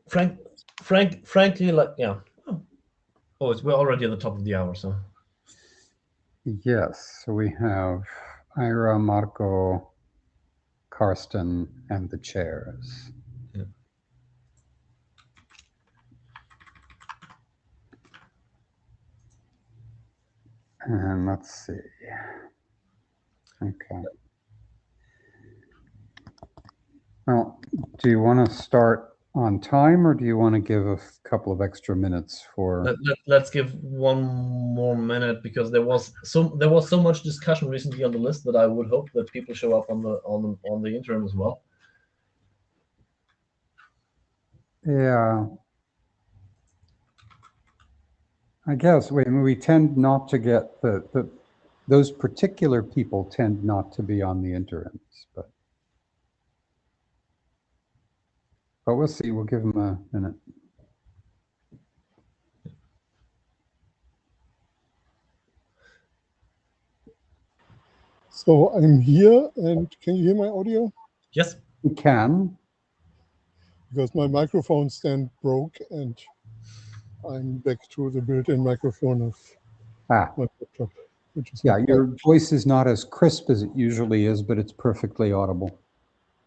Frankly, like, yeah. Oh, we're already at the top of the hour, so. Yes, so we have Ira, Marco, Karsten, and the chairs. Yeah. And let's see. Okay. Well, do you want to start on time, or do you want to give a couple of extra minutes for? Let's give one more minute, because there was so much discussion recently on the list that I would hope that people show up on the interim as well. Yeah. I guess we tend not to get those particular people tend not to be on the interims, but we'll see. We'll give them a minute. So I'm here, and can you hear my audio? Yes. We can. Because my microphone stand broke, and I'm back to the built-in microphone of my laptop. Which is your voice is not as crisp as it usually is, but it's perfectly audible.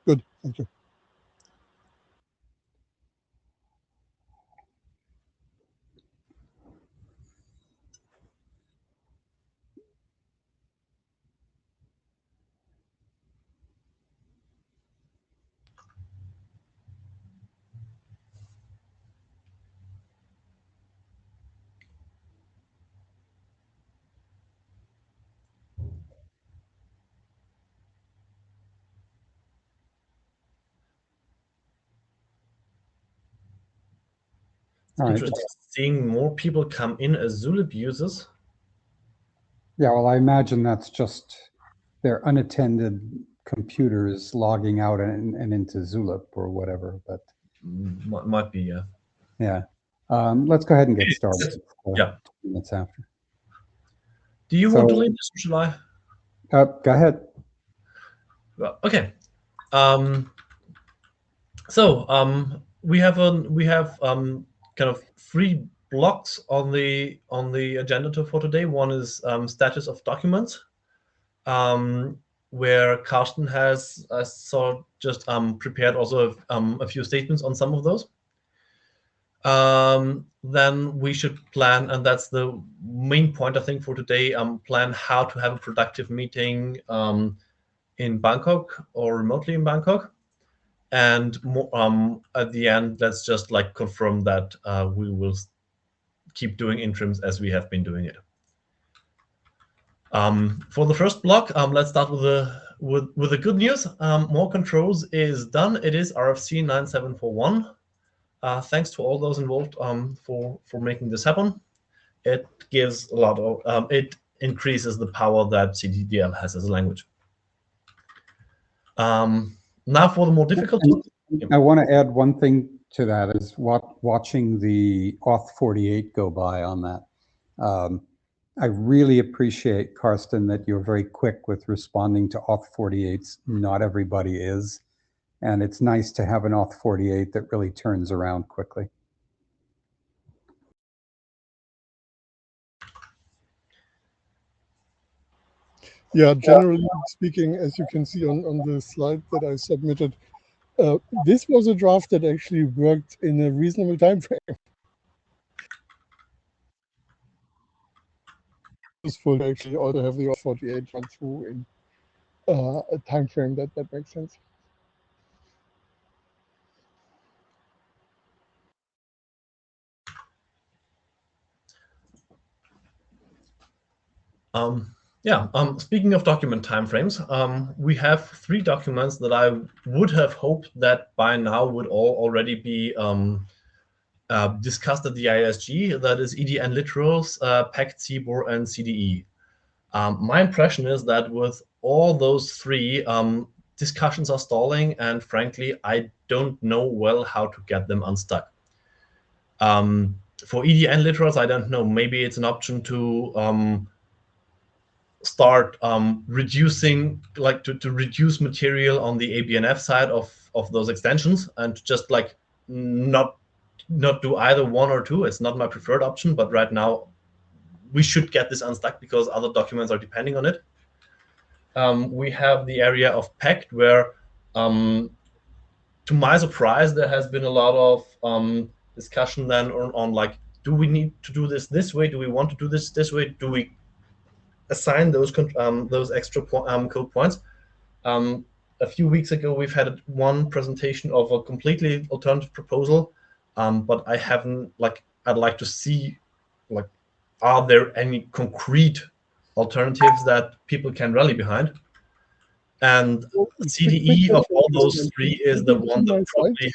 Good, thank you. Interesting seeing more people come in as Zulip users. Yeah, well, I imagine that's just their unattended computers logging out and into Zulip or whatever, but might be, yeah. Yeah. Let's go ahead and get started. Yeah. 2 minutes after. Do you want to lead this, or shall I? Go ahead. Well, okay. We have kind of 3 blocks on the agenda for today. One is status of documents, where Karsten has sort of just prepared also a few statements on some of those. Then we should plan, and that's the main point I think for today, plan how to have a productive meeting in Bangkok or remotely in Bangkok. And at the end, let's just like confirm that we will keep doing interims as we have been doing it. For the first block, let's start with the good news. More controls is done. It is RFC 9741. Thanks to all those involved for making this happen. It gives a lot of it increases the power that CDDL has as a language. Now for the more difficult. I want to add one thing to that, is watching the Auth 48 go by on that. I really appreciate, Karsten, that you're very quick with responding to Auth 48s. Not everybody is. And it's nice to have an Auth 48 that really turns around quickly. Yeah, generally speaking, as you can see on the slide that I submitted, this was a draft that actually worked in a reasonable time frame. Useful to actually also have the Auth 48 run through in a time frame that makes sense. Speaking of document timeframes, we have 3 documents that I would have hoped that by now would all already be discussed at the ISG. That is EDN literals, PACT, CBOR, and CDE. My impression is that with all those 3, discussions are stalling, and frankly, I don't know well how to get them unstuck. For EDN literals, I don't know. Maybe it's an option to start reducing, like to reduce material on the ABNF side of those extensions, and just like not do either one or two. It's not my preferred option, but right now we should get this unstuck because other documents are depending on it. We have the area of packed, where, to my surprise, there has been a lot of discussion then on like, do we need to do this way? Do we want to do this way? Do we assign those extra code points? A few weeks ago, we've had one presentation of a completely alternative proposal, but I haven't, like, I'd like to see, like, are there any concrete alternatives that people can rally behind? And CDE of all those three is the one that probably.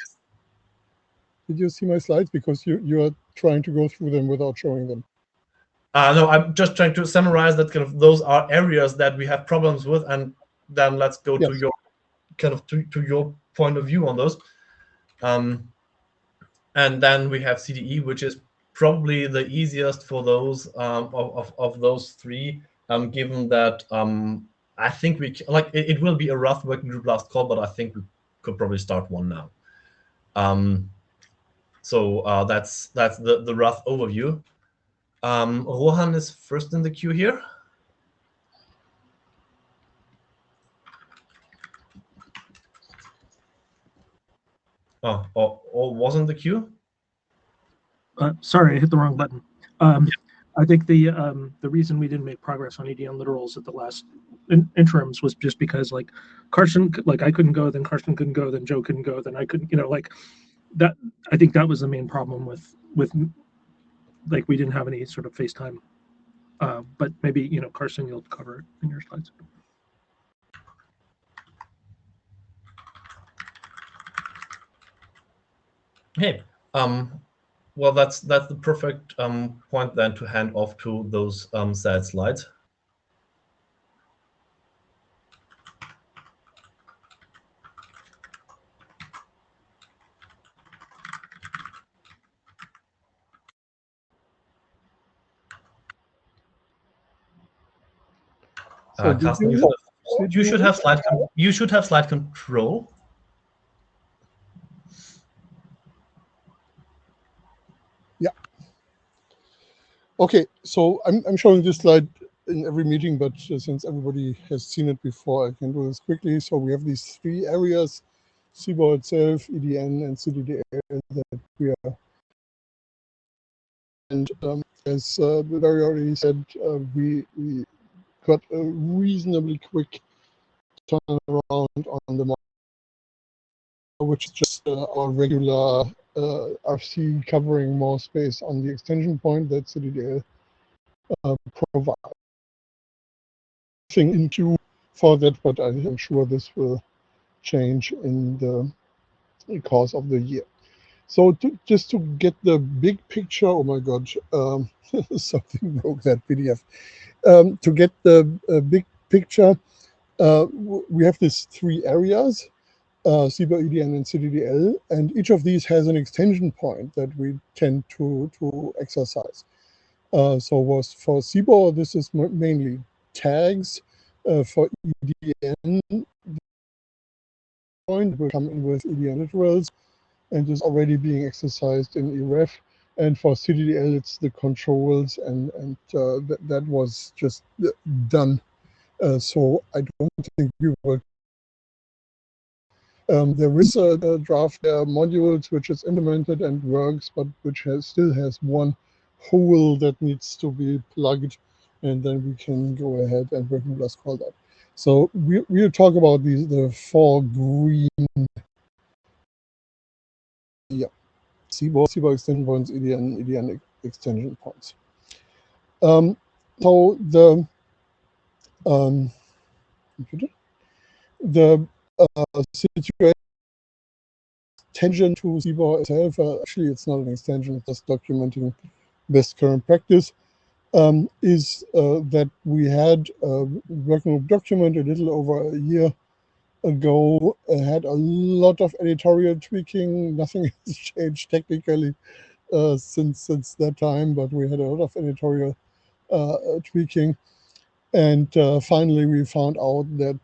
Did you see my slides? Because you are trying to go through them without showing them. No, I'm just trying to summarize that kind of those are areas that we have problems with, and then let's go to your kind of to your point of view on those. And then we have CDE, which is probably the easiest for those of those three, given that I think we like it will be a rough working group last call, but I think we could probably start one now. So that's the rough overview. Rohan is first in the queue here. Oh, or was in the queue? Sorry, I hit the wrong button. I think the reason we didn't make progress on EDN literals at the last interims was just because, like, Carson, like, I couldn't go, then Carson couldn't go, then Joe couldn't go, then I couldn't, like that. I think that was the main problem with like, we didn't have any sort of FaceTime. But maybe, Carson, you'll cover it in your slides. Hey, well, that's the perfect point then to hand off to those sad slides. Carsten, you should have slide control. Yeah. Okay, so I'm showing this slide in every meeting, but since everybody has seen it before, I can do this quickly. So we have these three areas: CBOR itself, EDN, and CDDL that we are. And as Barry already said, we got a reasonably quick turnaround on the model, which is just our regular RC covering more space on the extension point that CDDL provides. Nothing into for that, but I'm sure this will change in the course of the year. So just to get the big picture, oh my God, something broke that PDF. To get the big picture, we have these three areas, CBOR, EDN, and CDDL, and each of these has an extension point that we tend to exercise. So for CBOR, this is mainly tags. For EDN, point will come in with EDN literals and is already being exercised in EREF. And for CDDL, it's the controls, and that was just done. So I don't think we will. There is a draft modules which is implemented and works, but which still has one hole that needs to be plugged, and then we can go ahead and working plus call that. So we'll talk about the four green. Yeah. CBOR extension points, EDN extension points. So the situation extension to CBOR itself, actually it's not an extension, it's just documenting best current practice, is that we had a working group document a little over a year ago, had a lot of editorial tweaking. Nothing has changed technically since that time, but we had a lot of editorial tweaking. And finally, we found out that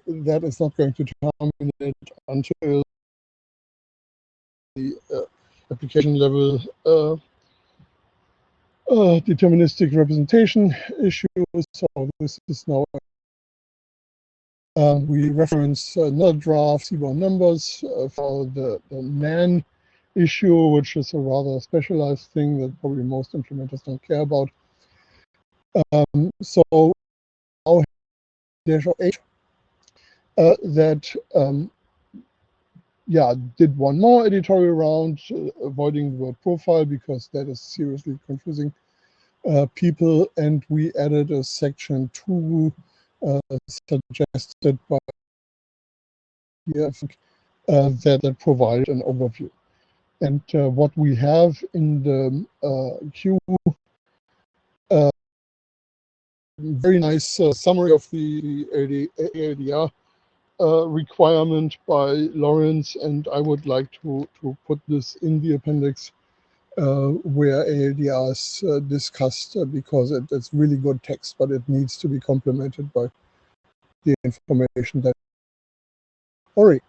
that is not going to terminate until application level deterministic representation issue. So this is now we reference another draft CBOR numbers for the NAN issue, which is a rather specialized thing that probably most implementers don't care about. So now -8 that did one more editorial round, avoiding the word profile because that is seriously confusing people, and we added a section 2 suggested by that provided an overview. And what we have in the queue, very nice summary of the ALDR requirement by Lawrence, and I would like to put this in the appendix where ALDR is discussed because it's really good text, but it needs to be complemented by the information that. Ori.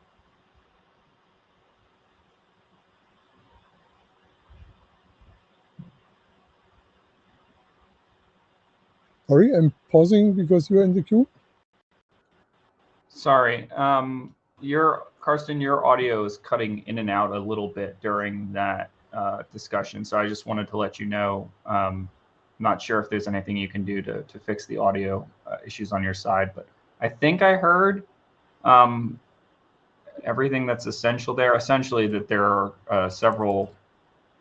Ori, I'm pausing because you're in the queue. Sorry, Karsten, your audio is cutting in and out a little bit during that discussion, so I just wanted to let you know. Not sure if there's anything you can do to fix the audio issues on your side, but I think I heard everything that's essential there. Essentially, that there are several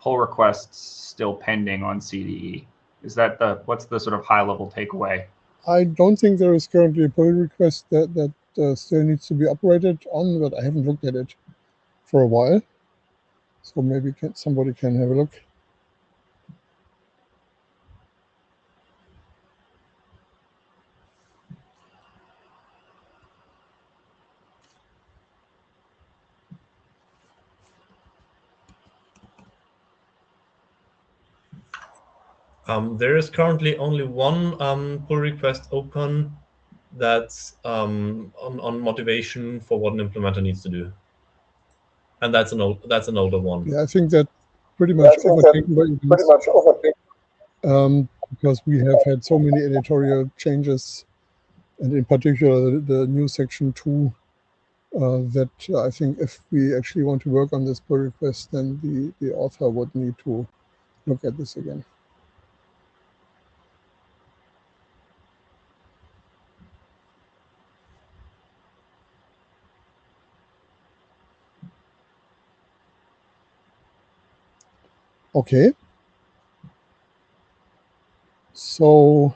pull requests still pending on CDE. Is that what's the sort of high-level takeaway? I don't think there is currently a pull request that still needs to be operated on, but I haven't looked at it for a while. So maybe somebody can have a look. There is currently only one pull request open that's on motivation for what an implementer needs to do, and that's an older one. Yeah, I think that pretty much overtaken by because we have had so many editorial changes, and in particular the new section 2 that I think if we actually want to work on this pull request, then the author would need to look at this again. Okay. So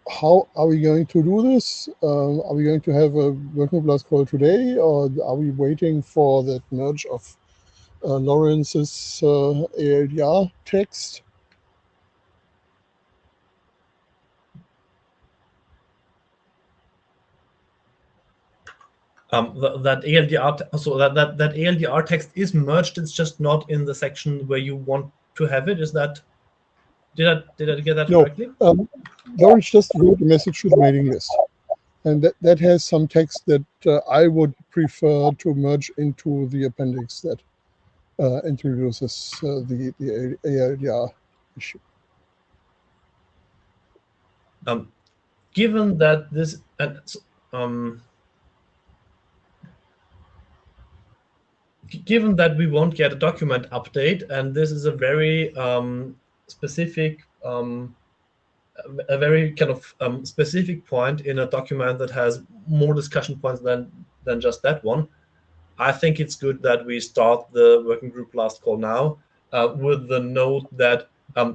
how are we going to do this? Are we going to have a working class call today, or are we waiting for that merge of Lawrence's ALDR text? That ALDR, so that ALDR text is merged. It's just not in the section where you want to have it. Is that? Did I get that correctly? Lawrence just wrote a message to the mailing list, and that has some text that I would prefer to merge into the appendix that introduces the ALDR issue. Given that this given that we won't get a document update, and this is a very specific, a very kind of specific point in a document that has more discussion points than just that one, I think it's good that we start the working group last call now with the note that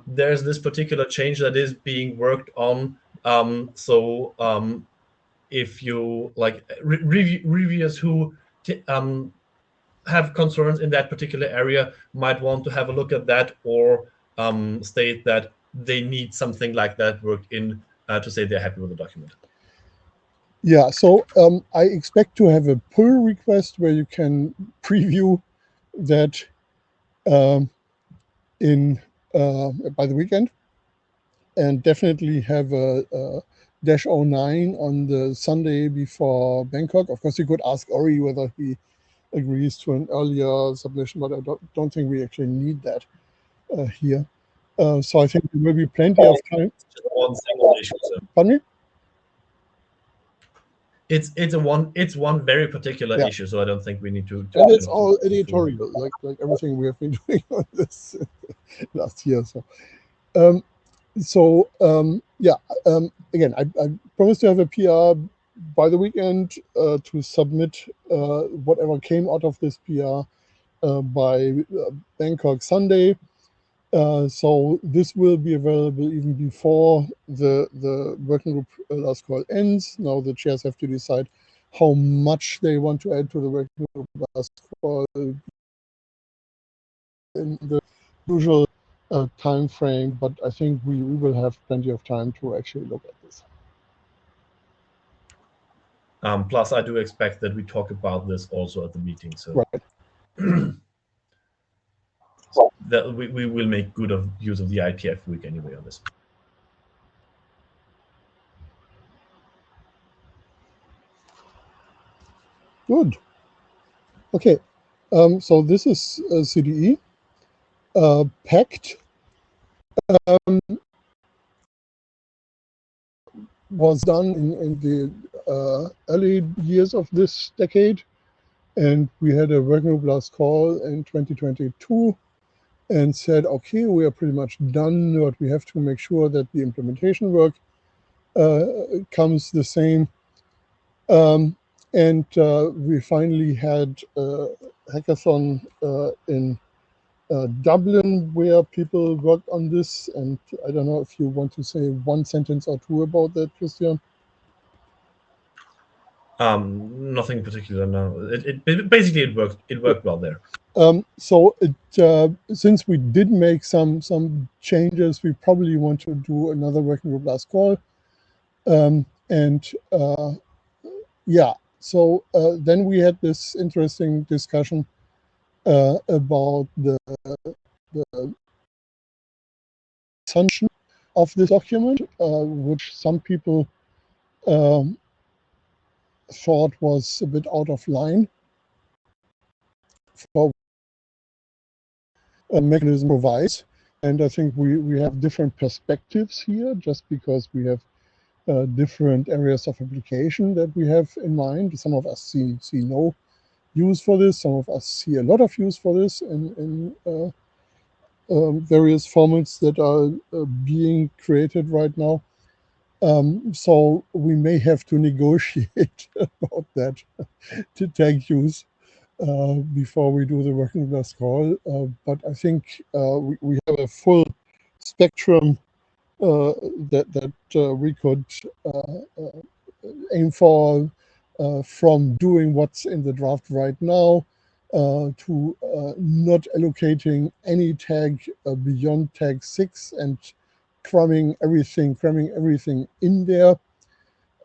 there's this particular change that is being worked on. So if you like reviewers who have concerns in that particular area might want to have a look at that, or state that they need something like that worked in to say they're happy with the document. Yeah, so I expect to have a pull request where you can preview that by the weekend, and definitely have a -09 on the Sunday before Bangkok. Of course, you could ask Ori whether he agrees to an earlier submission, but I don't think we actually need that here. So I think there will be plenty of time. Just one single issue. So Pardon me? It's one very particular Yeah. issue, so I don't think we need to. And it's all editorial, like everything we have been doing on this last year. So again, I promised to have a PR by the weekend to submit whatever came out of this PR by Bangkok Sunday. So this will be available even before the working group last call ends. Now the chairs have to decide how much they want to add to the working group last call in the usual time frame, but I think we will have plenty of time to actually look at this. Plus, I do expect that we talk about this also at the meeting. So Right. that we will make good use of the IETF week anyway on this. Good. Okay. So this is CDE. PACT was done in the early years of this decade, and we had a working group last call in 2022 and said, okay, we are pretty much done, but we have to make sure that the implementation work comes the same. And we finally had a hackathon in Dublin where people worked on this. And I don't know if you want to say one sentence or two about that, Christian. Nothing particular. No, it basically it worked well there. So since we did make some changes, we probably want to do another working group last call. Yeah, so then we had this interesting discussion about the assumption of this document, which some people thought was a bit out of line for a mechanism provides. And I think we have different perspectives here, just because we have different areas of application that we have in mind. Some of us see no use for this. Some of us see a lot of use for this in various formats that are being created right now. So we may have to negotiate about that to take use before we do the working class call. But I think we have a full spectrum that we could aim for, from doing what's in the draft right now to not allocating any tag beyond tag 6 and cramming everything in there,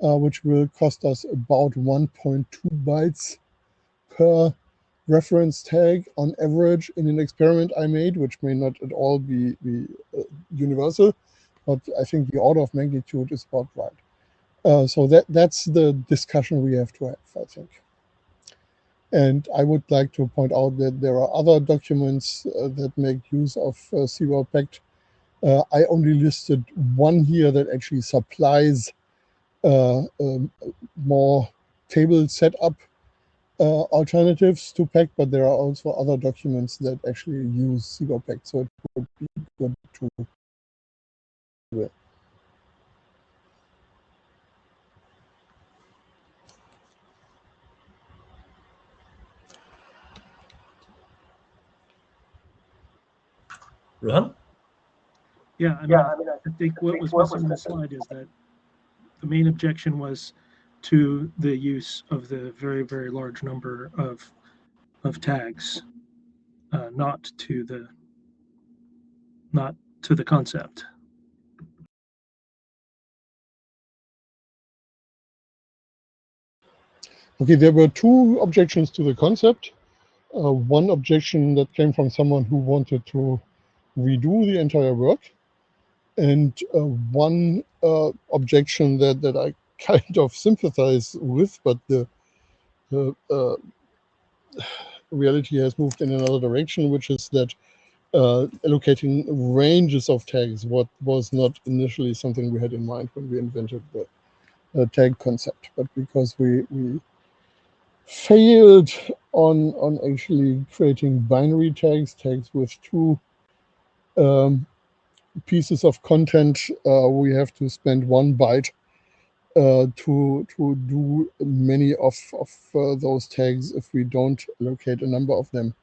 which will cost us about 1.2 bytes per reference tag on average in an experiment I made, which may not at all be universal, but I think the order of magnitude is about right. So that's the discussion we have to have, I think. And I would like to point out that there are other documents that make use of CBOR Pact. I only listed one here that actually supplies more table setup alternatives to Pact, but there are also other documents that actually use CBOR Pact, so it would be good to do it. Rohan? Yeah, I think what was missing in the slide is that the main objection was to the use of the very, very large number of tags, not to the concept. Okay, there were two objections to the concept. One objection that came from someone who wanted to redo the entire work, and one objection that I kind of sympathize with, but the reality has moved in another direction, which is that allocating ranges of tags, what was not initially something we had in mind when we invented the tag concept, but because we failed on actually creating binary tags with two pieces of content, we have to spend 1 byte to do many of those tags if we don't allocate a number of them.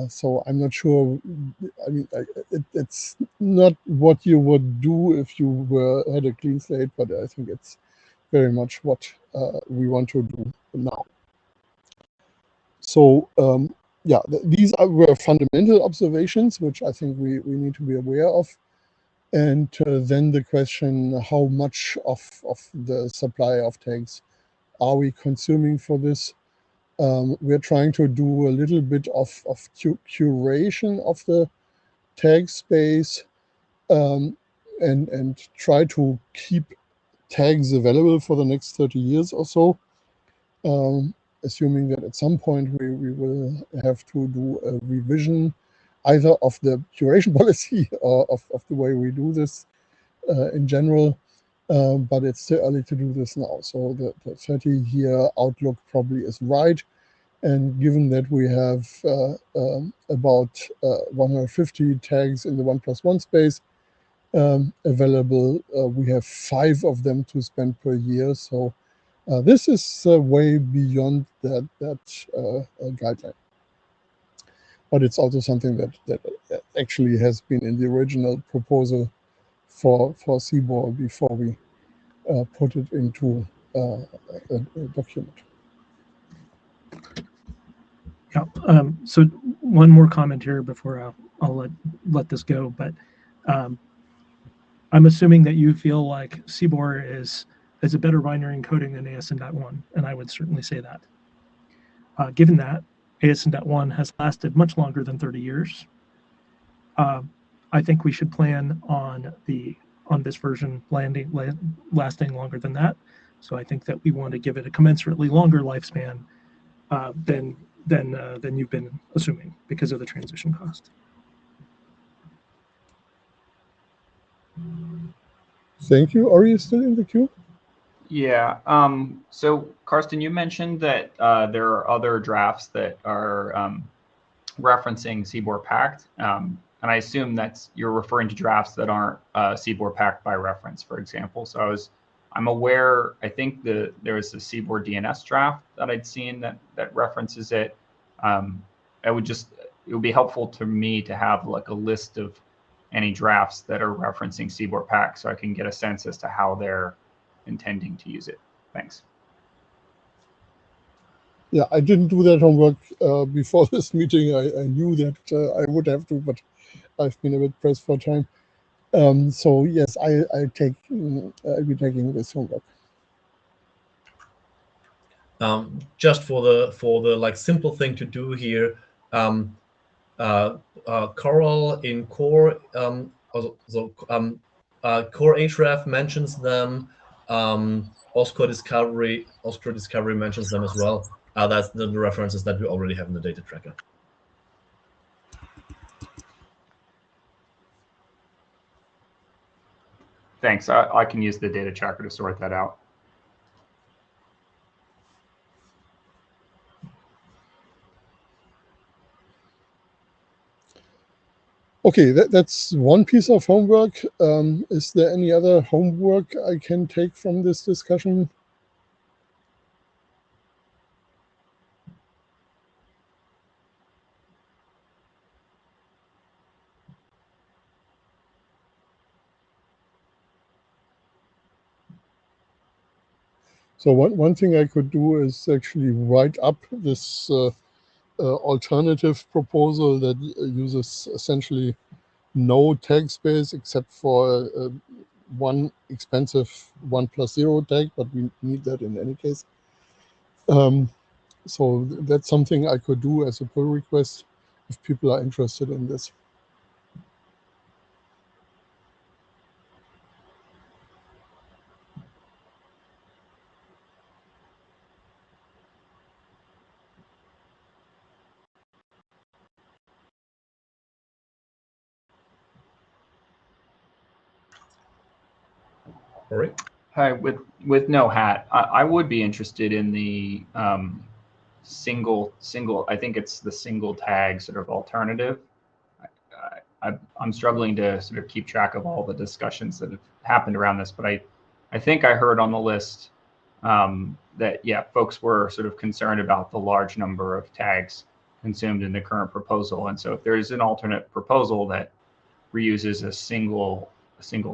So I'm not sure. I mean, it's not what you would do if you had a clean slate, but I think it's very much what we want to do now. So yeah, these were fundamental observations, which I think we need to be aware of. And then the question, how much of the supply of tags are we consuming for this? We're trying to do a little bit of curation of the tag space and try to keep tags available for the next 30 years or so, assuming that at some point we will have to do a revision either of the curation policy or of the way we do this in general. But it's too early to do this now. So the 30-year outlook probably is right. And given that we have about 150 tags in the 1+1 space available, we have 5 of them to spend per year. So this is way beyond that guideline. But it's also something that actually has been in the original proposal for CBOR before we put it into a document. Yeah. So one more comment here before I'll let this go. But I'm assuming that you feel like CBOR is a better binary encoding than ASN.1, and I would certainly say that. Given that ASN.1 has lasted much longer than 30 years, I think we should plan on this version lasting longer than that. So I think that we want to give it a commensurately longer lifespan than you've been assuming because of the transition cost. Thank you. Are you still in the queue? Yeah. So Karsten, you mentioned that there are other drafts that are referencing CBOR Pact, and I assume you're referring to drafts that aren't CBOR Pact by reference, for example. So I'm aware. I think there was a CBOR DNS draft that I'd seen that references it. It would be helpful to me to have like a list of any drafts that are referencing CBOR Pact, so I can get a sense as to how they're intending to use it. Thanks. Yeah, I didn't do that homework before this meeting. I knew that I would have to, but I've been a bit pressed for time. So yes, I'll be taking this homework. Just for the like simple thing to do here, Coral in core core href mentions them. Oscar Discovery mentions them as well. That's the references that we already have in the data tracker. Thanks. I can use the data tracker to sort that out. Okay, that's one piece of homework. Is there any other homework I can take from this discussion? So one thing I could do is actually write up this alternative proposal that uses essentially no tag space except for one expensive 1+0 tag, but we need that in any case. So that's something I could do as a pull request if people are interested in this. All right. Hi, with no hat, I would be interested in the single. I think it's the single tag sort of alternative. I'm struggling to sort of keep track of all the discussions that have happened around this, but I think I heard on the list that yeah, folks were sort of concerned about the large number of tags consumed in the current proposal, and so if there's an alternate proposal that reuses a single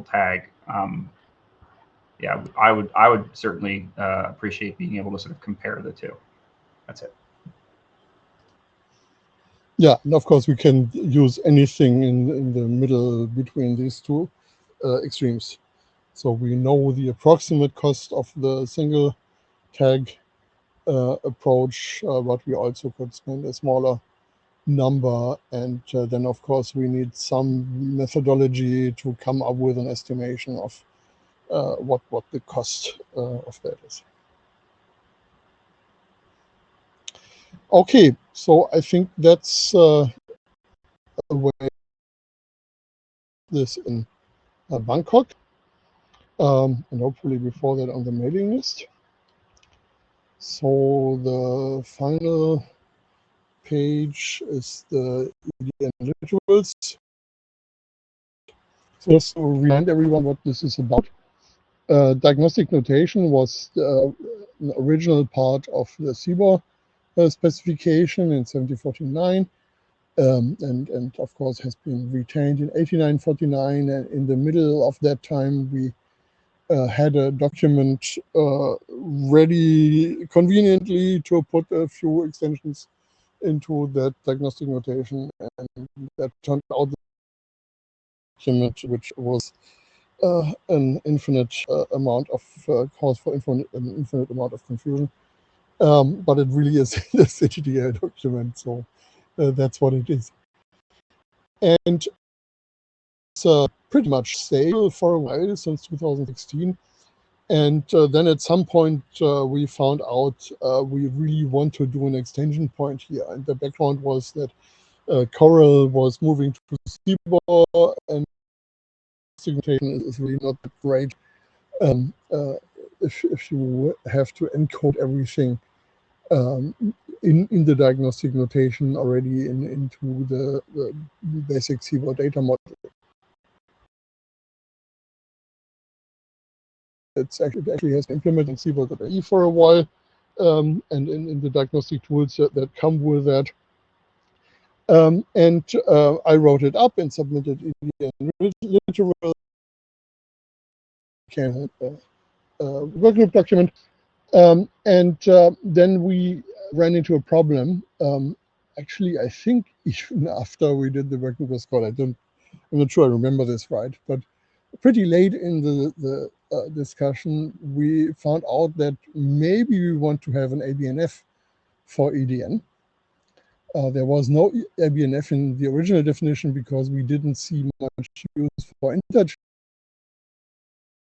tag, yeah, I would certainly appreciate being able to sort of compare the two. That's it. Yeah, and of course we can use anything in the middle between these two extremes. So we know the approximate cost of the single tag approach, but we also could spend a smaller number, and then of course we need some methodology to come up with an estimation of what the cost of that is. Okay, so I think that's a way this in Bangkok, and hopefully before that on the mailing list. So the final page is the EDN literals. So just to remind everyone what this is about. Diagnostic notation was an original part of the CBOR specification in 1749, and of course has been retained in 1849. And in the middle of that time, we had a document ready conveniently to put a few extensions into that diagnostic notation, and that turned out the document, which was an infinite amount of cause for an infinite amount of confusion. But it really is a CTDA document, so that's what it is. And it's pretty much stable for a while, since 2016. And then at some point we found out we really want to do an extension point here. And the background was that Coral was moving to CBOR, and segmentation is really not that great if you have to encode everything in the diagnostic notation already into the basic CBOR data model. It actually has been implemented in CBOR.ai for a while, and in the diagnostic tools that come with that. And I wrote it up and submitted it in literal workgroup document. And then we ran into a problem. Actually, I think even after we did the working group call, I'm not sure I remember this right, but pretty late in the discussion, we found out that maybe we want to have an ABNF for EDN. There was no ABNF in the original definition because we didn't see much use for interchange.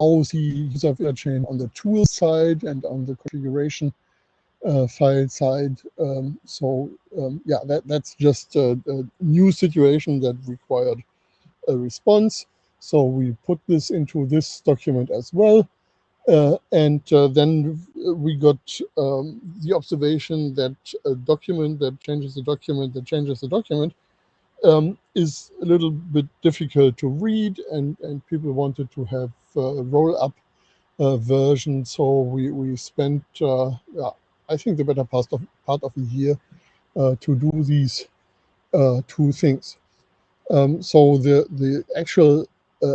Now see use of interchange on the tool side and on the configuration file side. Yeah, that's just a new situation that required a response. So we put this into this document as well. And then we got the observation that a document that changes the document that changes the document is a little bit difficult to read, and people wanted to have a roll-up version. So we spent, yeah, I think the better part of a year to do these two things. So the actual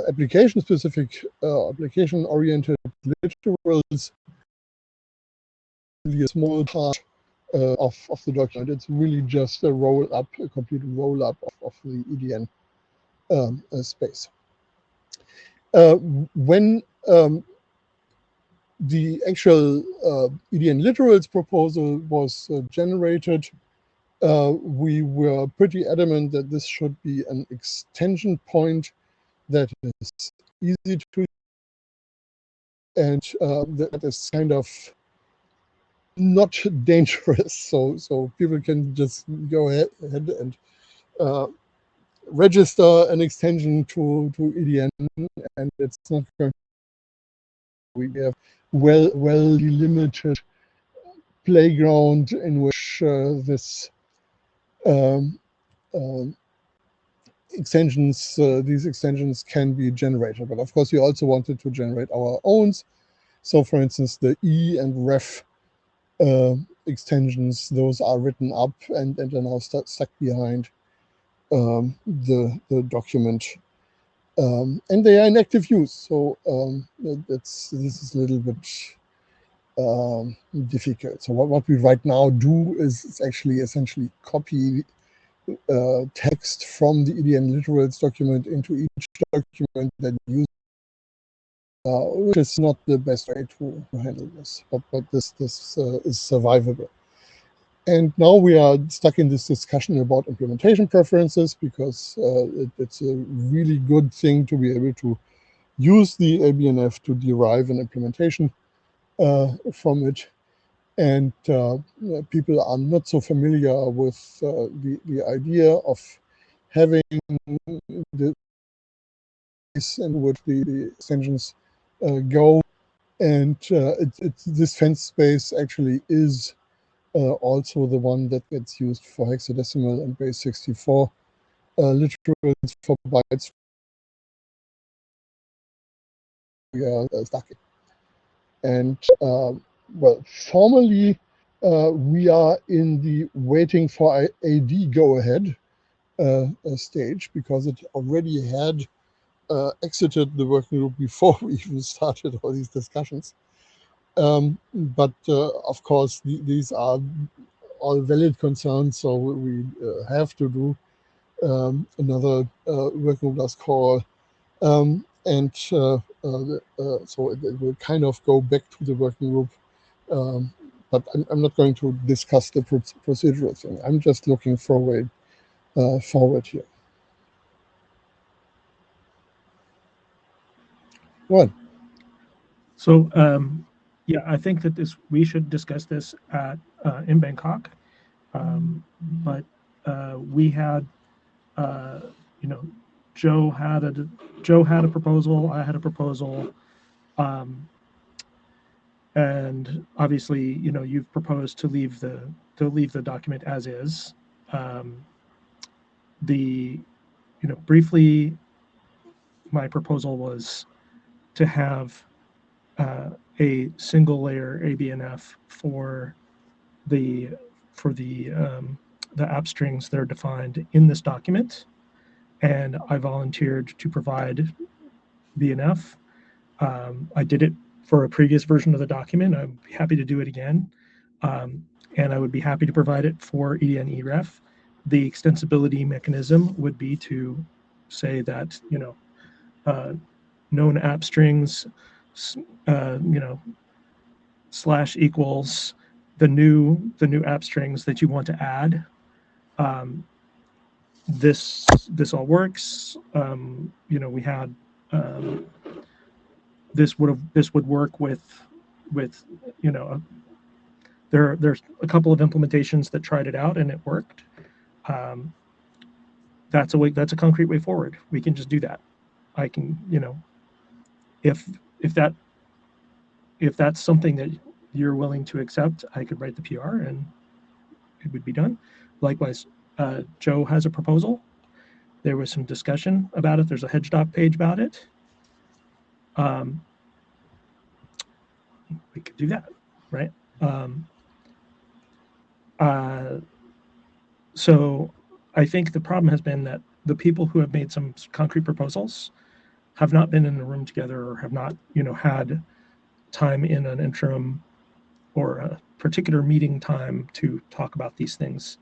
application-specific, application-oriented literals really a small part of the document. It's really just a roll-up, a complete roll-up of the EDN space. When the actual EDN literals proposal was generated, we were pretty adamant that this should be an extension point that is easy to, and that is kind of not dangerous. So people can just go ahead and register an extension to EDN, and it's not going we have well delimited playground in which this extensions, these extensions can be generated. But of course, we also wanted to generate our own. So for instance, the E and ref extensions, those are written up and are now stuck behind the document. And they are in active use. So this is a little bit difficult. So what we right now do is actually essentially copy text from the EDN literals document into each document that we use, which is not the best way to handle this, but this is survivable. And now we are stuck in this discussion about implementation preferences, because it's a really good thing to be able to use the ABNF to derive an implementation from it. And people are not so familiar with the idea of having this and which the extensions go. And this fence space actually is also the one that gets used for hexadecimal and base 64 literals for bytes. We are stuck in. And well, formally, we are in the waiting for AD go-ahead stage, because it already had exited the working group before we even started all these discussions. But of course, these are all valid concerns, so we have to do another working group last call. And so it will kind of go back to the working group. But I'm not going to discuss the procedural thing. I'm just looking forward here. What? So yeah, I think that we should discuss this at in Bangkok. But we had, you know, Joe had a proposal. I had a proposal, and obviously, you know, you've proposed to leave the document as is. Briefly, my proposal was to have a single layer ABNF for the app strings that are defined in this document, and I volunteered to provide BNF. I did it for a previous version of the document. I'm happy to do it again, and I would be happy to provide it for EDN EREF. The extensibility mechanism would be to say that, you know, known app strings, you know, / equals the new app strings that you want to add. This all works. You know, we had this would work with you know, there's a couple of implementations that tried it out and it worked. That's a concrete way forward. We can just do that. I can, you know, if that's something that you're willing to accept, I could write the PR and it would be done. Likewise, Joe has a proposal. There was some discussion about it. There's a HedgeDoc page about it. We could do that, right? So I think the problem has been that the people who have made some concrete proposals have not been in a room together, or have not, you know, had time in an interim or a particular meeting time to talk about these things.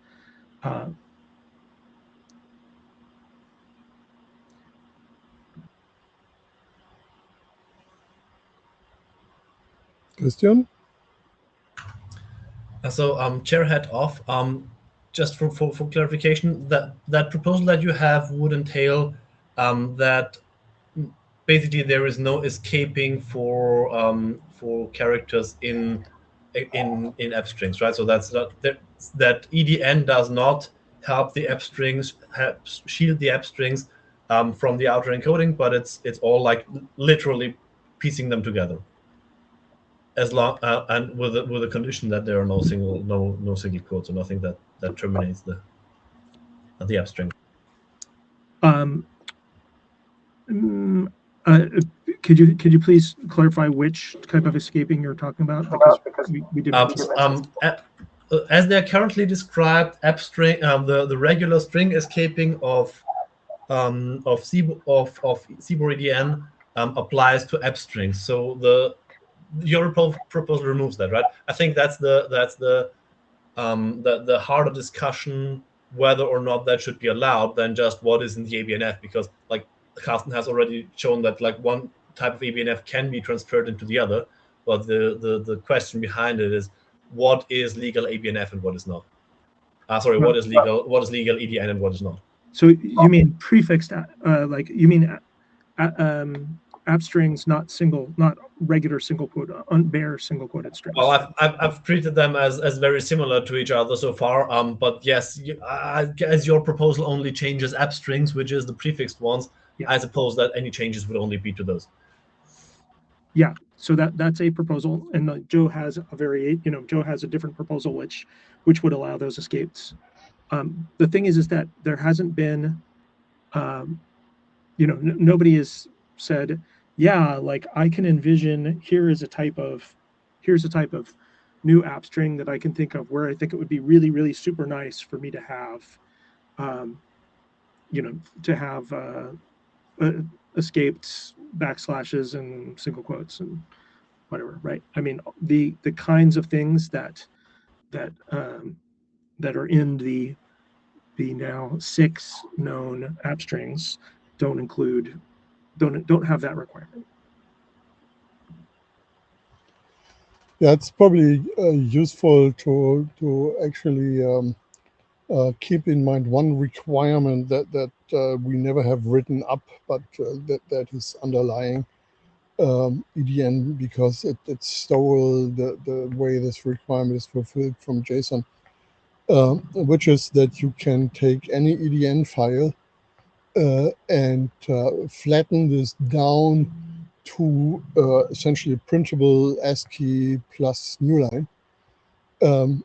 Christian? So chair hat off. Just for clarification, that proposal that you have would entail that basically there is no escaping for characters in app strings, right? So that's not that EDN does not help the app strings, shield the app strings from the outer encoding, but it's all like literally piecing them together. as long and with the condition that there are no single quotes or nothing that terminates the app string. Could you please clarify which type of escaping you're talking about? Because we didn't. As they're currently described, app string, the regular string escaping of CBOR EDN applies to app strings. So your proposal removes that, right? I think that's the harder discussion whether or not that should be allowed than just what is in the ABNF, because like Carsten has already shown that like one type of ABNF can be transferred into the other, but the question behind it is what is legal ABNF and what is not. What is legal EDN and what is not. So you mean prefixed, like you mean app strings, not regular single quote, bare single quoted strings. Well, I've treated them as very similar to each other so far. But yes, as your proposal only changes app strings, which is the prefixed ones, yeah. I suppose that any changes would only be to those. Yeah. So that's a proposal, and Joe has a different proposal which would allow those escapes. The thing is that there hasn't been, nobody has said, yeah, like I can envision here's a type of new app string that I can think of where I think it would be really, really super nice for me to have, escaped backslashes and single quotes and whatever, right? I mean, the kinds of things that are in the now 6 known app strings don't have that requirement. Yeah, it's probably useful to actually keep in mind one requirement that we never have written up, but that is underlying EDN, because it stole the way this requirement is fulfilled from JSON, which is that you can take any EDN file and flatten this down to essentially printable ASCII plus newline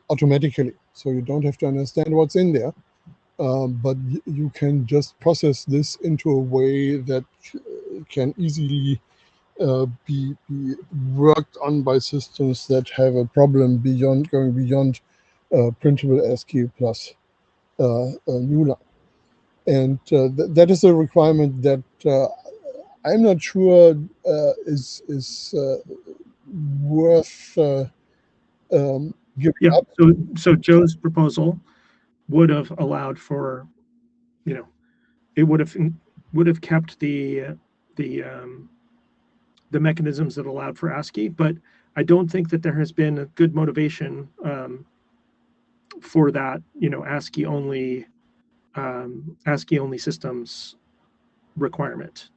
automatically. So you don't have to understand what's in there, but you can just process this into a way that can easily be worked on by systems that have a problem going beyond printable ASCII plus newline. And that is a requirement that I'm not sure is worth giving up. So Joe's proposal would have allowed for, it would have kept the mechanisms that allowed for ASCII, but I don't think that there has been a good motivation for that, ASCII only systems requirement.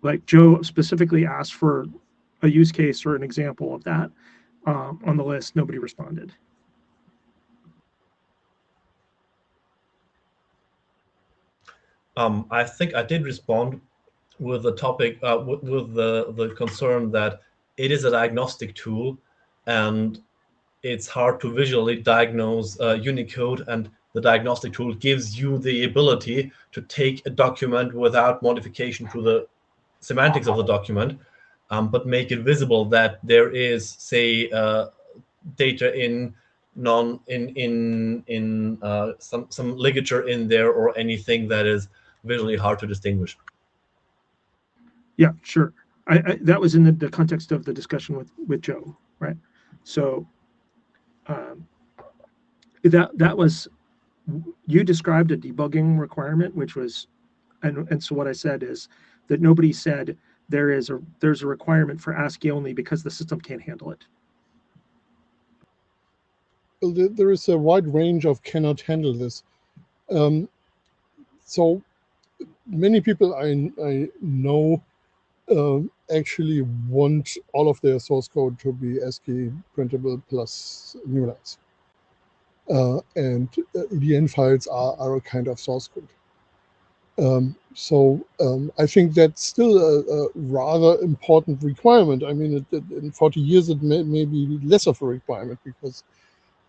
Like Joe specifically asked for a use case or an example of that on the list. Nobody responded. I think I did respond with the topic, with the concern that it is a diagnostic tool and it's hard to visually diagnose Unicode, and the diagnostic tool gives you the ability to take a document without modification to the semantics of the document, but make it visible that there is, say, data in some ligature in there or anything that is visually hard to distinguish. Yeah, sure. I that was in the context of the discussion with Joe, right? So that was, you described a debugging requirement, which was, and so what I said is that nobody said there's a requirement for ASCII only because the system can't handle it. Well, there is a wide range of cannot handle this. So many people I know actually want all of their source code to be ASCII printable plus newlines. And EDN files are a kind of source code. I think that's still a rather important requirement. I mean, in 40 years, it may be less of a requirement because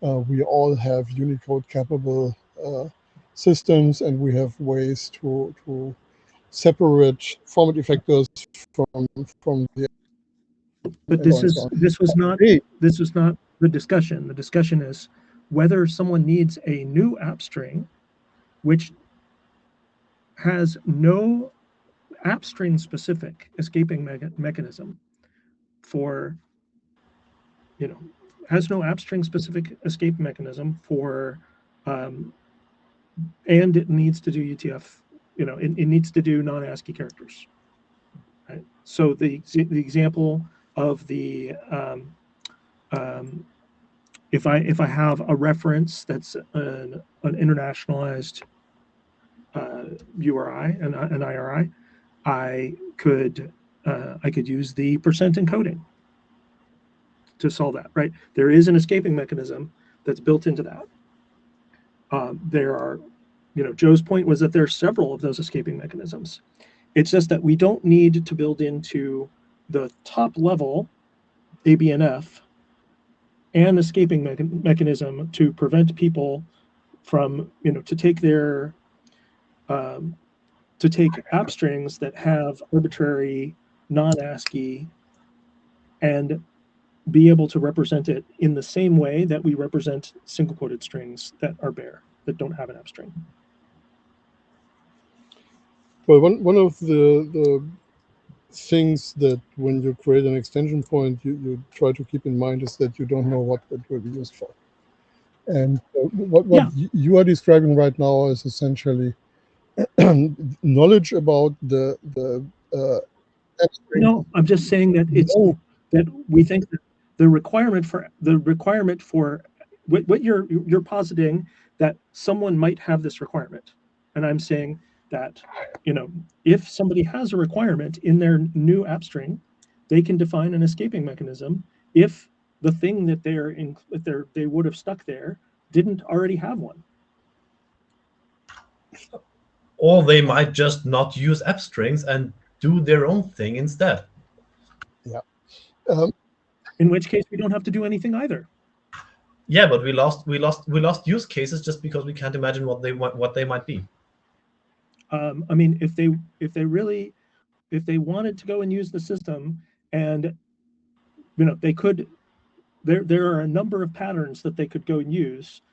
we all have Unicode capable systems, and we have ways to separate format effectors from the. But this was not the discussion. The discussion is whether someone needs a new app string, which has no app string specific escaping mechanism for, has no app string specific escape mechanism for, and it needs to do UTF, it needs to do non-ASCII characters. Right? So the example of the, if I have a reference that's an internationalized URI and an IRI, I could use the percent encoding to solve that. Right? There is an escaping mechanism that's built into that. There are, Joe's point was that there are several of those escaping mechanisms. It's just that we don't need to build into the top level ABNF an escaping mechanism to prevent people from, to take their, to take app strings that have arbitrary non-ASCII and be able to represent it in the same way that we represent single quoted strings that are bare, that don't have an app string. Well, one of the things that when you create an extension point, you try to keep in mind is that you don't know what it will be used for. And what you are describing right now is essentially knowledge about the app string. No, I'm just saying that it's that we think that the requirement for what you're positing that someone might have this requirement, and I'm saying that if somebody has a requirement in their new app string, they can define an escaping mechanism if the thing that they would have stuck there didn't already have one. Or they might just not use app strings and do their own thing instead. Yeah. In which case we don't have to do anything either. Yeah, but we lost use cases just because we can't imagine what they might be. I mean, if they wanted to go and use the system, and they could, there are a number of patterns that they could go and use,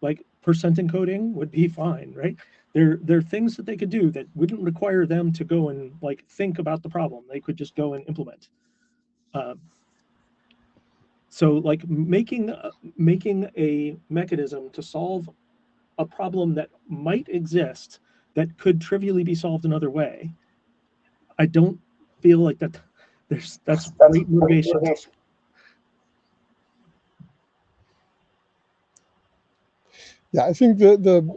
like percent encoding would be fine, right? There are things that they could do that wouldn't require them to go and think about the problem. They could just go and implement. So making a mechanism to solve a problem that might exist that could trivially be solved another way, I don't feel like that's great motivation. Yeah, I think the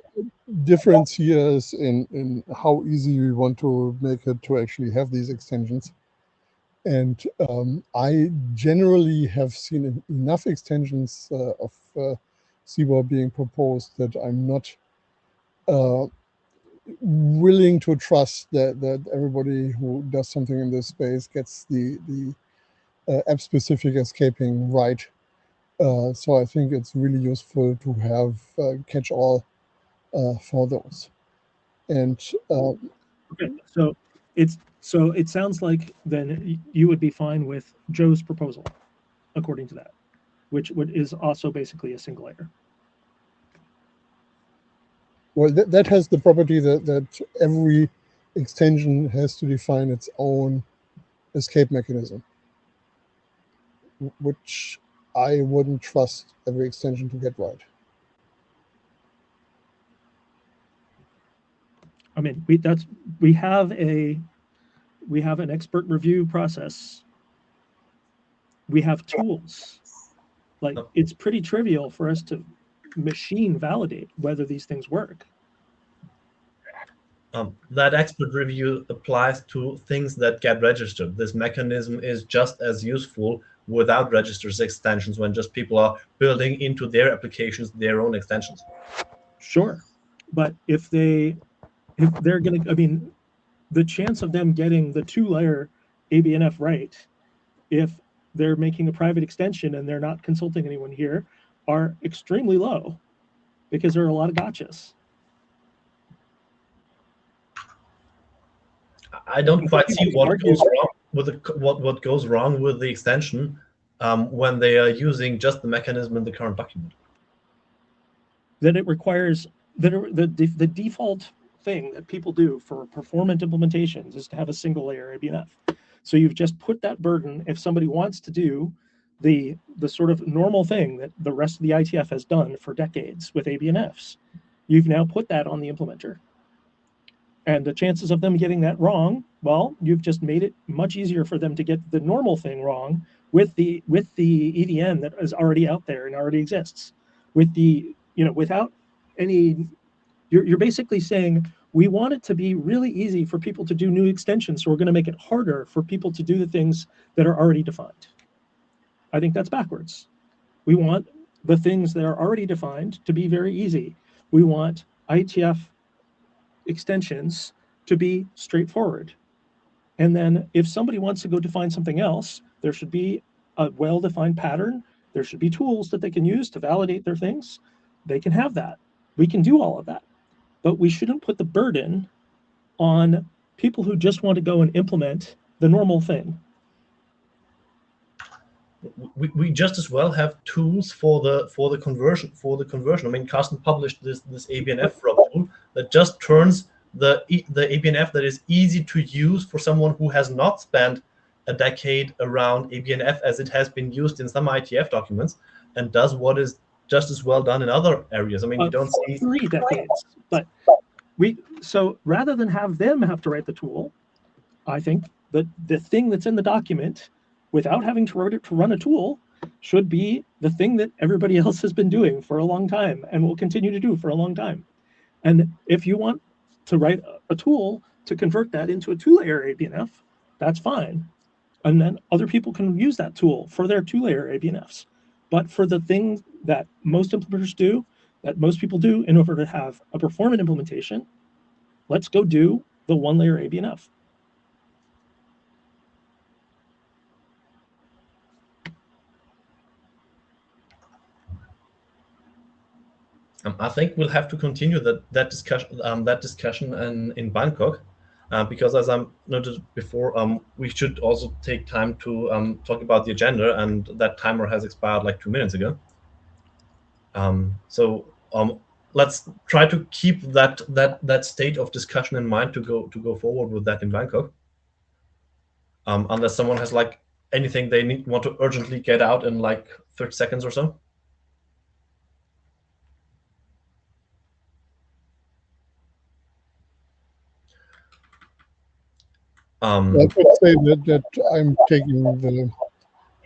difference here is in how easy we want to make it to actually have these extensions. And I generally have seen enough extensions of CBOR being proposed that I'm not willing to trust that everybody who does something in this space gets the app-specific escaping right. So I think it's really useful to have catch-all for those. And okay, so it sounds like then you would be fine with Joe's proposal, according to that, which is also basically a single layer. Well, that has the property that every extension has to define its own escape mechanism, which I wouldn't trust every extension to get right. I mean, we have an expert review process. We have tools. It's pretty trivial for us to machine validate whether these things work. That expert review applies to things that get registered. This mechanism is just as useful without registers extensions when just people are building into their applications their own extensions. Sure, but if they if they're going to, I mean, the chance of them getting the 2-layer ABNF right, if they're making a private extension and they're not consulting anyone here, are extremely low because there are a lot of gotchas. I don't quite see what goes wrong with what goes wrong with the extension when they are using just the mechanism in the current document. That it requires that the default thing that people do for performant implementations is to have a single layer ABNF. So you've just put that burden. If somebody wants to do the sort of normal thing that the rest of the IETF has done for decades with ABNFs, you've now put that on the implementer. And the chances of them getting that wrong, well, you've just made it much easier for them to get the normal thing wrong with the EDN that is already out there and already exists. With the, you know, without any, you're basically saying, we want it to be really easy for people to do new extensions, so we're going to make it harder for people to do the things that are already defined. I think that's backwards. We want the things that are already defined to be very easy. We want IETF extensions to be straightforward. And then if somebody wants to go define something else, there should be a well-defined pattern. There should be tools that they can use to validate their things. They can have that. We can do all of that. But we shouldn't put the burden on people who just want to go and implement the normal thing. We just as well have tools for the conversion. I mean, Carsten published this ABNF tool that just turns the ABNF that is easy to use for someone who has not spent a decade around ABNF as it has been used in some IETF documents, and does what is just as well done in other areas. I mean, you don't see 3 decades, but so rather than have them have to write the tool, I think that the thing that's in the document, without having to write it to run a tool, should be the thing that everybody else has been doing for a long time and will continue to do for a long time. And if you want to write a tool to convert that into a 2-layer ABNF, that's fine. And then other people can use that tool for their 2-layer ABNFs. But for the thing that most implementers do, that most people do in order to have a performant implementation, let's go do the 1-layer ABNF. I think we'll have to continue that discussion in Bangkok, because as I noted before, we should also take time to talk about the agenda, and that timer has expired like 2 minutes ago. So let's try to keep that state of discussion in mind to go forward with that in Bangkok. Unless someone has like anything they want to urgently get out in like 30 seconds or so. I would say that I'm taking the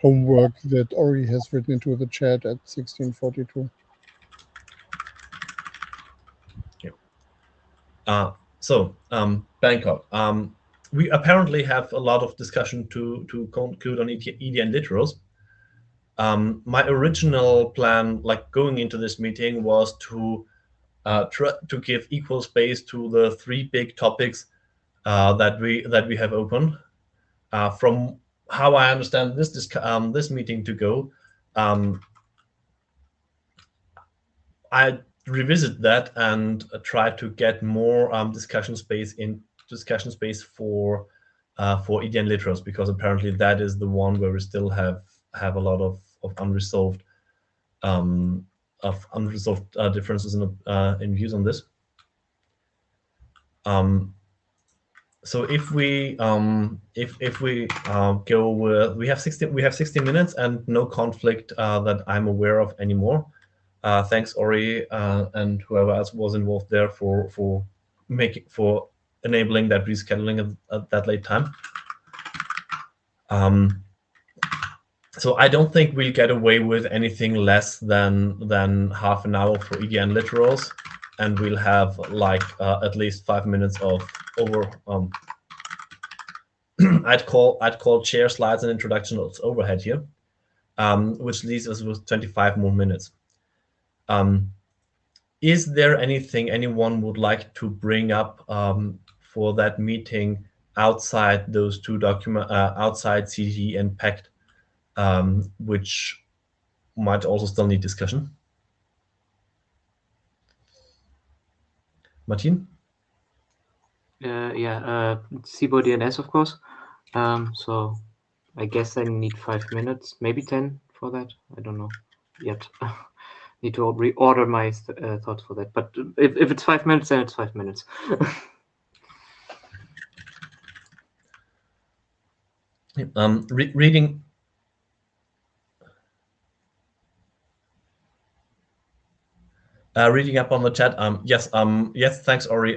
homework that Ori has written into the chat at 1642. Yeah. So Bangkok. We apparently have a lot of discussion to conclude on EDN literals. My original plan, like going into this meeting, was to try to give equal space to the 3 big topics that we have open. From how I understand this meeting to go, I revisit that and try to get more discussion space for EDN literals, because apparently that is the one where we still have a lot of unresolved differences in views on this. So if we go with, we have 60 minutes and no conflict that I'm aware of anymore. Thanks, Ori, and whoever else was involved there for enabling that rescheduling at that late time. So I don't think we'll get away with anything less than half an hour for EDN literals, and we'll have like at least 5 minutes of over. I'd call chair slides and introduction notes overhead here, which leaves us with 25 more minutes. is there anything anyone would like to bring up for that meeting outside those two documents, outside CDD and PACT, which might also still need discussion? Martin? Yeah, CBOR DNS, of course. So I guess I need 5 minutes, maybe 10 for that. I don't know yet. Need to reorder my thoughts for that. But if it's 5 minutes, then it's 5 minutes. Reading. Reading up on the chat. Yes. Yes. Thanks, Ori.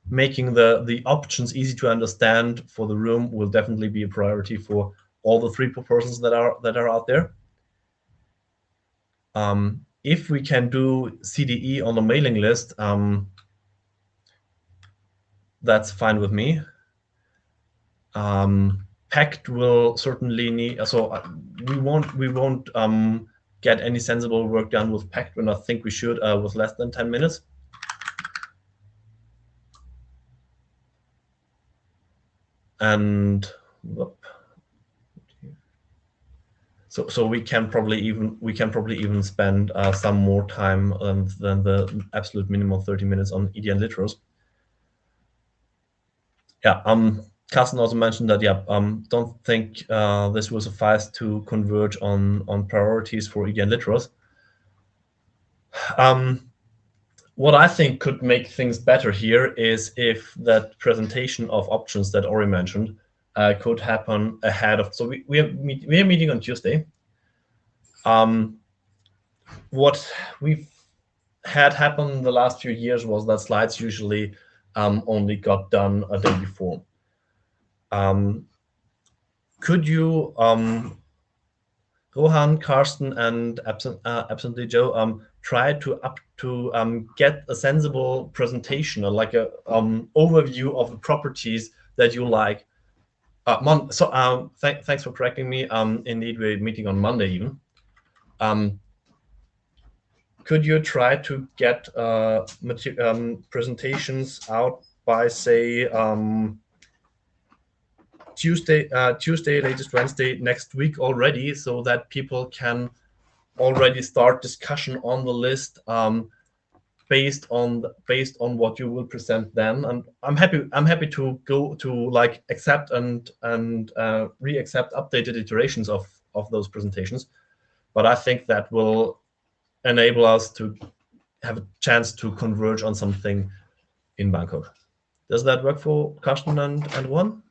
Making the options easy to understand for the room will definitely be a priority for all the 3 proposals that are out there. If we can do CDE on the mailing list, that's fine with me. PACT will certainly need. So we won't get any sensible work done with PACT, and I think we should with less than 10 minutes. And so we can probably even spend some more time than the absolute minimum 30 minutes on ED and literals. Yeah. Carsten also mentioned that. Yeah. Don't think this will suffice to converge on priorities for ED and literals. What I think could make things better here is if that presentation of options that Ori mentioned could happen ahead of. So we are meeting on Tuesday. What we've had happen the last few years was that slides usually only got done a day before. Could you, Rohan, Carsten, and absently Joe, try to get a sensible presentation, or like a overview of the properties that you like? Thanks for correcting me. Indeed, we're meeting on Monday even. Could you try to get presentations out by, say, Tuesday, latest Wednesday next week already, so that people can already start discussion on the list based on what you will present then? And I'm happy to go to like accept and re-accept updated iterations of those presentations, but I think that will enable us to have a chance to converge on something in Bangkok. Does that work for Carsten and Juan?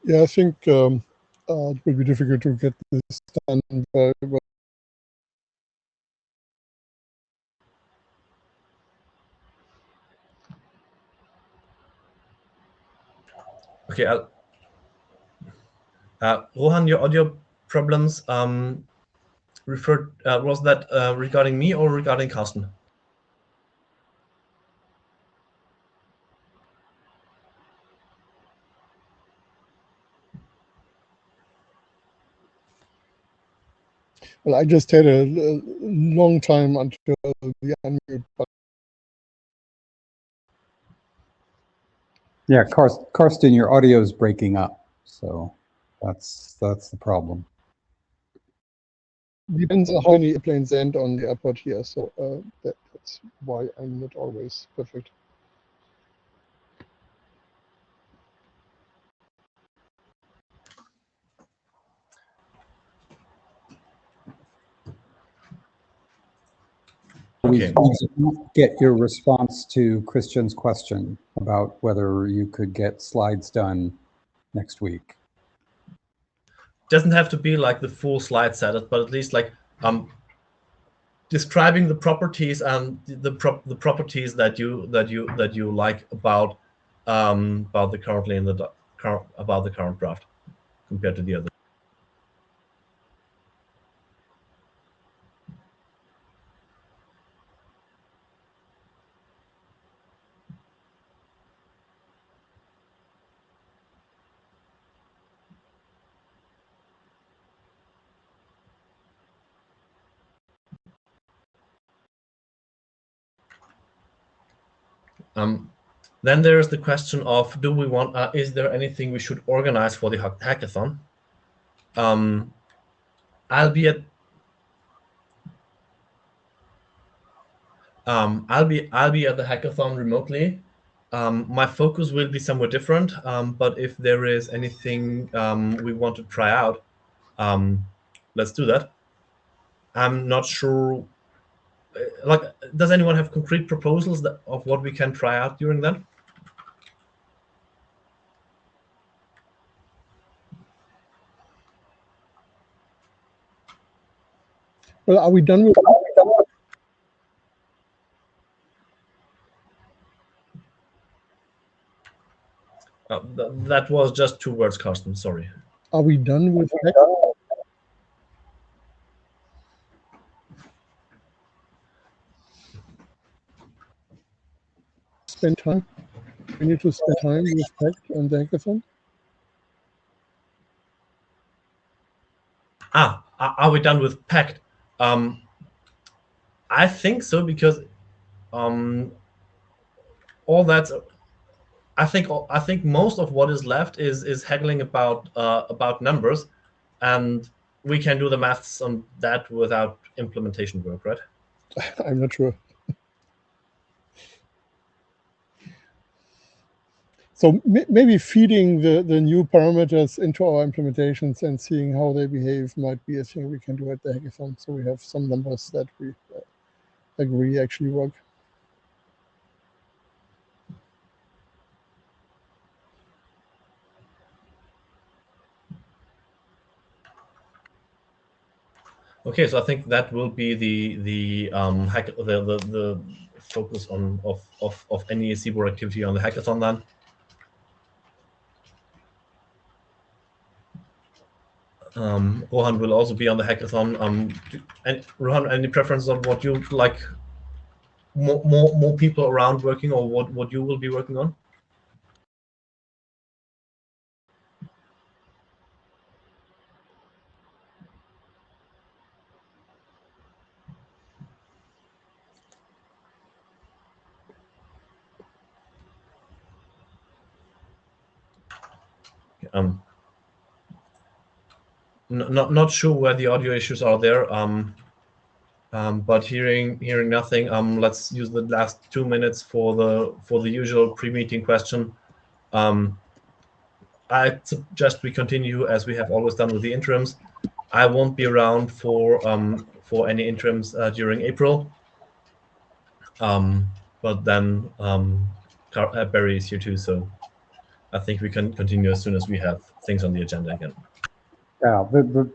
Yeah, I think it will be difficult to get this done. Okay, Rohan, your audio problems was that regarding me or regarding Carsten? Well, I just had a long time until the unmute button. Yeah, Karsten, your audio is breaking up, so that's the problem. Depends on how many airplanes land on the airport here, so that's why I'm not always perfect. Okay. We didn't get your response to Christian's question about whether you could get slides done next week. Doesn't have to be like the full slide setup, but at least like describing the properties and the properties that you like about the current draft compared to the other. Then there's the question of, do we want? Is there anything we should organize for the hackathon? I'll be at the hackathon remotely. My focus will be somewhat different, but if there is anything we want to try out, let's do that. I'm not sure. Like, does anyone have concrete proposals of what we can try out during that? Well, are we done with? That was just 2 words, Carsten. Sorry. Are we done with? Spend time. We need to spend time with PACT and the hackathon. Are we done with PACT? I think so, because all that. I think most of what is left is haggling about numbers, and we can do the maths on that without implementation work, right? I'm not sure. So maybe feeding the new parameters into our implementations and seeing how they behave might be a thing we can do at the hackathon. So we have some numbers that we agree actually work. Okay, so I think that will be the focus of any CBOR activity on the hackathon then. Rohan will also be on the hackathon. And Rohan, any preference on what you like? More people around working, or what you will be working on? Not sure where the audio issues are there. But hearing nothing, let's use the last 2 minutes for the usual pre-meeting question. I suggest we continue as we have always done with the interims. I won't be around for any interims during April. But then Barry is here too, so I think we can continue as soon as we have things on the agenda again. Yeah,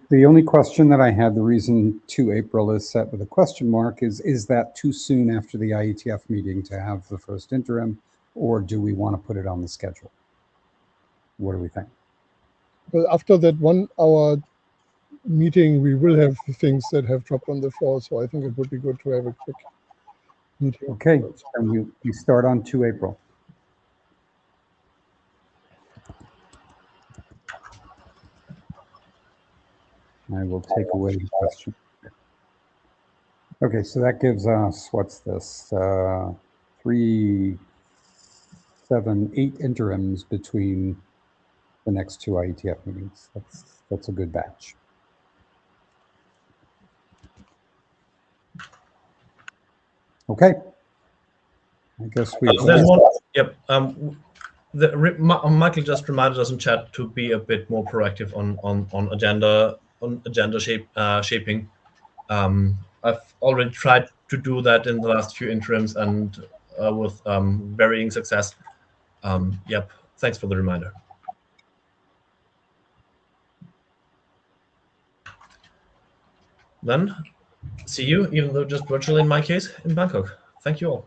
the only question that I had, the reason 2 April is set with a question mark, is that too soon after the IETF meeting to have the first interim, or do we want to put it on the schedule? What do we think? Well, after that 1 hour meeting, we will have things that have dropped on the floor, so I think it would be good to have a quick meeting. Okay, and we start on 2 April. I will take away the question. Okay, so that gives us, what's this? 3, 7, 8 interims between the next 2 IETF meetings. That's a good batch. Okay. I guess we. There's one. Yep. Michael just reminded us in chat to be a bit more proactive on agenda shaping. I've already tried to do that in the last few interims and with varying success. Yep. Thanks for the reminder. Then see you, even though just virtually in my case, in Bangkok. Thank you all.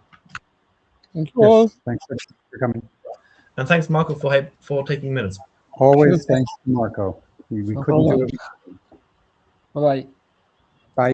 Thank you all. Yes, thanks for coming. And thanks, Marco, for taking minutes. Always thanks to Marco. We couldn't do it. Bye-bye. Bye.